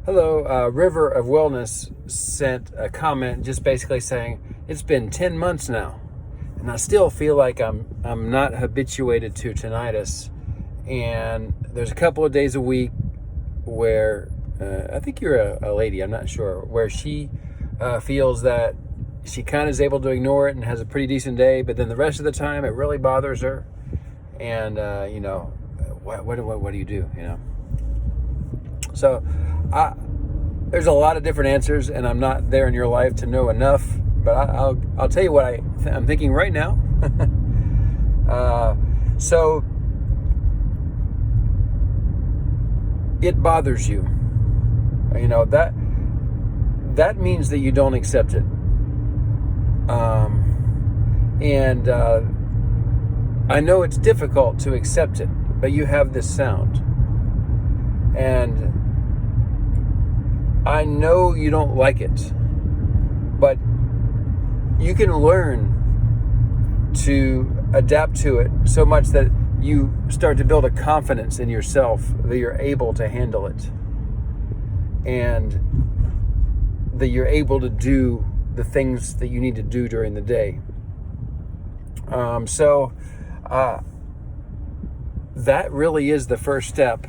Hello, River of Wellness sent a comment just basically saying, it's been 10 months now, and I still feel like I'm not habituated to tinnitus. And there's a couple of days a week where, I think you're a lady, I'm not sure, where she feels that she kind of is able to ignore it and has a pretty decent day, but then the rest of the time it really bothers her. And, what do you do, So there's a lot of different answers, and I'm not there in your life to know enough, but I'll tell you what I'm thinking right now. So it bothers you. That means that you don't accept it. And I know it's difficult to accept it, but you have this sound. And I know you don't like it, but you can learn to adapt to it so much that you start to build a confidence in yourself that you're able to handle it, and that you're able to do the things that you need to do during the day. That really is the first step,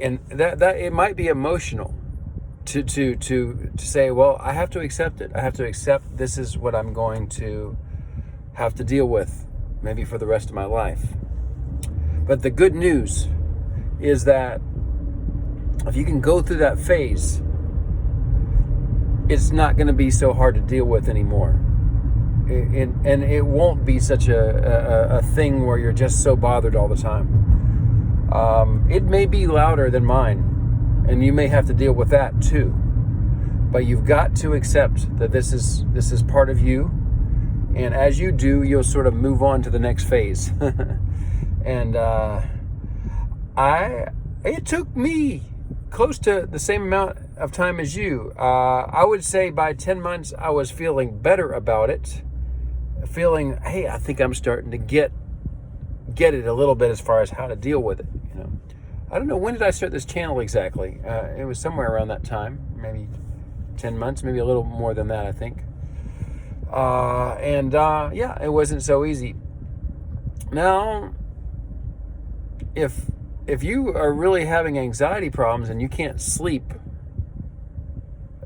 and that it might be emotional to say, well, I have to accept it. I have to accept this is what I'm going to have to deal with, maybe for the rest of my life. But the good news is that if you can go through that phase, it's not going to be so hard to deal with anymore. And it won't be such a thing where you're just so bothered all the time. It may be louder than mine, and you may have to deal with that too. But you've got to accept that this is part of you, and as you do, you'll sort of move on to the next phase. And it took me close to the same amount of time as you. I would say by 10 months, I was feeling better about it, feeling, hey, I think I'm starting to get it a little bit as far as how to deal with it. I don't know, when did I start this channel exactly? It was somewhere around that time, maybe 10 months, maybe a little more than that, I think. It wasn't so easy. Now, if you are really having anxiety problems and you can't sleep,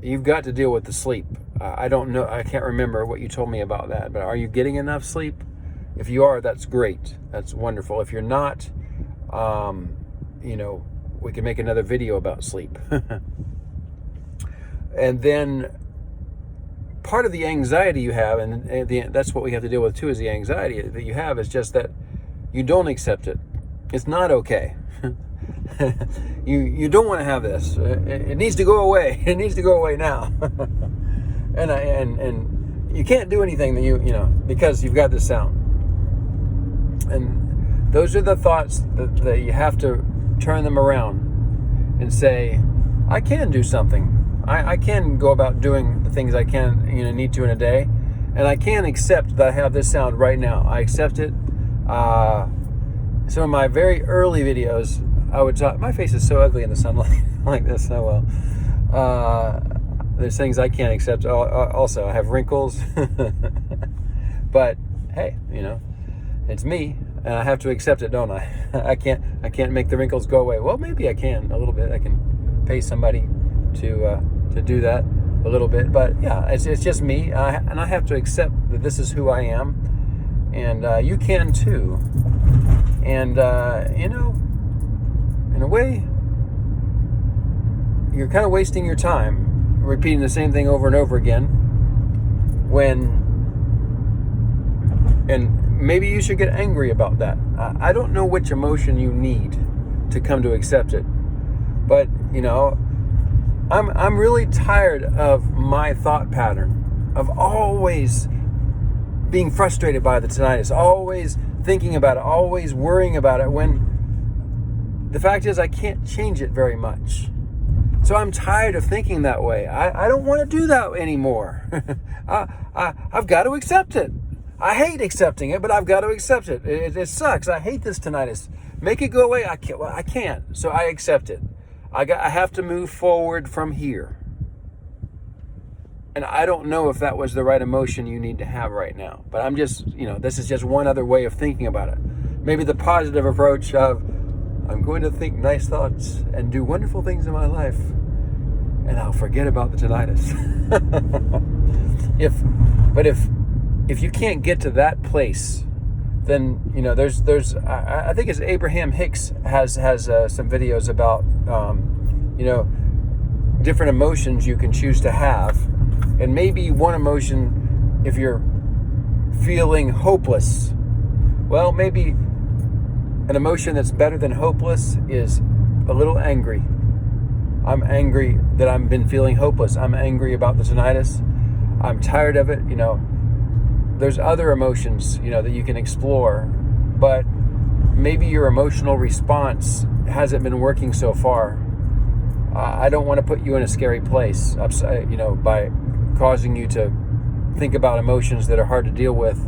you've got to deal with the sleep. I don't know, I can't remember what you told me about that, but are you getting enough sleep? If you are, that's great. That's wonderful. If you're not, we can make another video about sleep. And then part of the anxiety you have, and that's what we have to deal with too, is the anxiety that you have is just that you don't accept it. It's not okay. You don't want to have this. It needs to go away. It needs to go away now. and you can't do anything that because you've got this sound. And those are the thoughts that you have to turn them around and say, I can do something. I can go about doing the things I can need to in a day, and I can accept that I have this sound right now. I accept it. Some of my very early videos, I would talk. My face is so ugly in the sunlight like this. Oh well. There's things I can't accept. Also, I have wrinkles, but hey, it's me, and I have to accept it, don't I? I can't make the wrinkles go away. Well, maybe I can a little bit. I can pay somebody to do that a little bit. But yeah, it's just me, and I have to accept that this is who I am, and you can too. And in a way, you're kind of wasting your time repeating the same thing over and over again. And maybe you should get angry about that. I don't know which emotion you need to come to accept it, but I'm really tired of my thought pattern of always being frustrated by the tinnitus, always thinking about it, always worrying about it, when the fact is I can't change it very much. So I'm tired of thinking that way. I don't want to do that anymore. I've got to accept it. I hate accepting it, but I've got to accept it. It sucks. I hate this tinnitus. Make it go away. I can't. Well, I can't. So I accept it. I have to move forward from here. And I don't know if that was the right emotion you need to have right now. But I'm just, this is just one other way of thinking about it. Maybe the positive approach of, I'm going to think nice thoughts and do wonderful things in my life, and I'll forget about the tinnitus. If you can't get to that place, then there's I think it's Abraham Hicks has some videos about different emotions you can choose to have, and maybe one emotion, if you're feeling hopeless, well, maybe an emotion that's better than hopeless is a little angry. I'm angry that I've been feeling hopeless. I'm angry about the tinnitus. I'm tired of it. There's other emotions, that you can explore, but maybe your emotional response hasn't been working so far. I don't want to put you in a scary place, by causing you to think about emotions that are hard to deal with.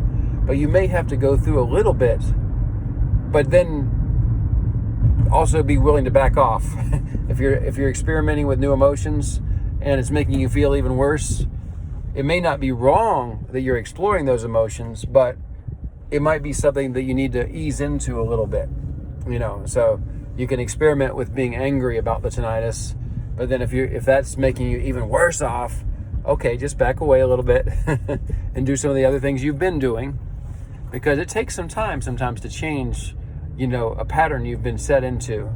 But you may have to go through a little bit, but then also be willing to back off. If you're experimenting with new emotions and it's making you feel even worse, it may not be wrong that you're exploring those emotions, but it might be something that you need to ease into a little bit. So you can experiment with being angry about the tinnitus, but then if that's making you even worse off, okay, just back away a little bit and do some of the other things you've been doing, because it takes some time sometimes to change, a pattern you've been set into.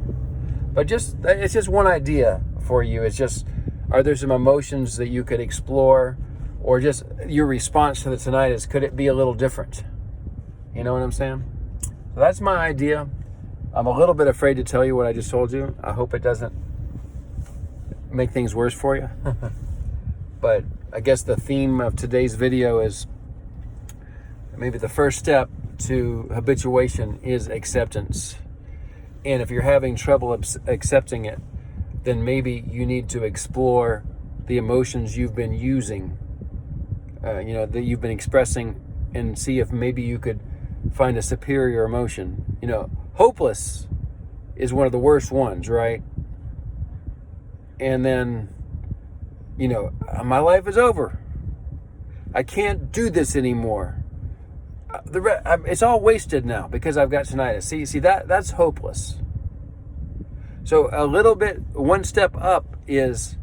But it's just one idea for you. It's just, are there some emotions that you could explore, or just your response to the tinnitus, could it be a little different? You know what I'm saying? So that's my idea. I'm a little bit afraid to tell you what I just told you. I hope it doesn't make things worse for you. But I guess the theme of today's video is maybe the first step to habituation is acceptance. And if you're having trouble accepting it, then maybe you need to explore the emotions you've been using, that you've been expressing, and see if maybe you could find a superior emotion. Hopeless is one of the worst ones, right? And then, my life is over. I can't do this anymore. It's all wasted now because I've got tinnitus. See that's hopeless. So a little bit, one step up is,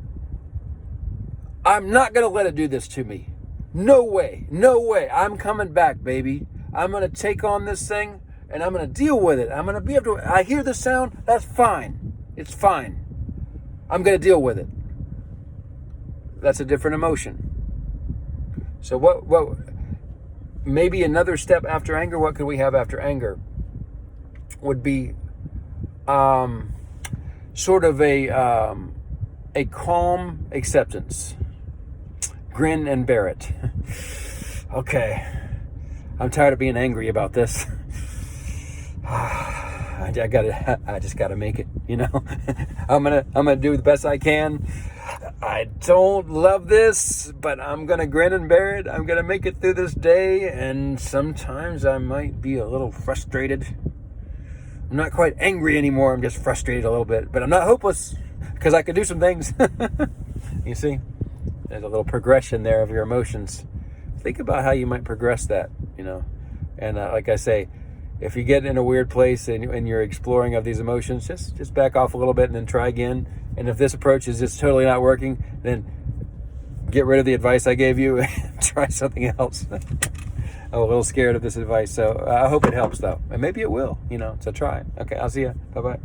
I'm not going to let it do this to me. No way. I'm coming back, baby. I'm going to take on this thing and I'm going to deal with it. I'm going to be able to, I hear the sound, that's fine. It's fine. I'm going to deal with it. That's a different emotion. So what maybe another step after anger, what could we have after anger? Would be sort of a calm acceptance. Grin and bear it. Okay, I'm tired of being angry about this. I just gotta make it. I'm gonna do the best I can. I don't love this, but I'm gonna grin and bear it. I'm gonna make it through this day, and sometimes I might be a little frustrated. I'm not quite angry anymore. I'm just frustrated a little bit, but I'm not hopeless because I could do some things. You see, there's a little progression there of your emotions. Think about how you might progress that, and like I say, if you get in a weird place and you're exploring of these emotions, just back off a little bit and then try again. And if this approach is just totally not working, then get rid of the advice I gave you and try something else. I'm a little scared of this advice, so I hope it helps though. And maybe it will, so try. Okay, I'll see you. Bye-bye.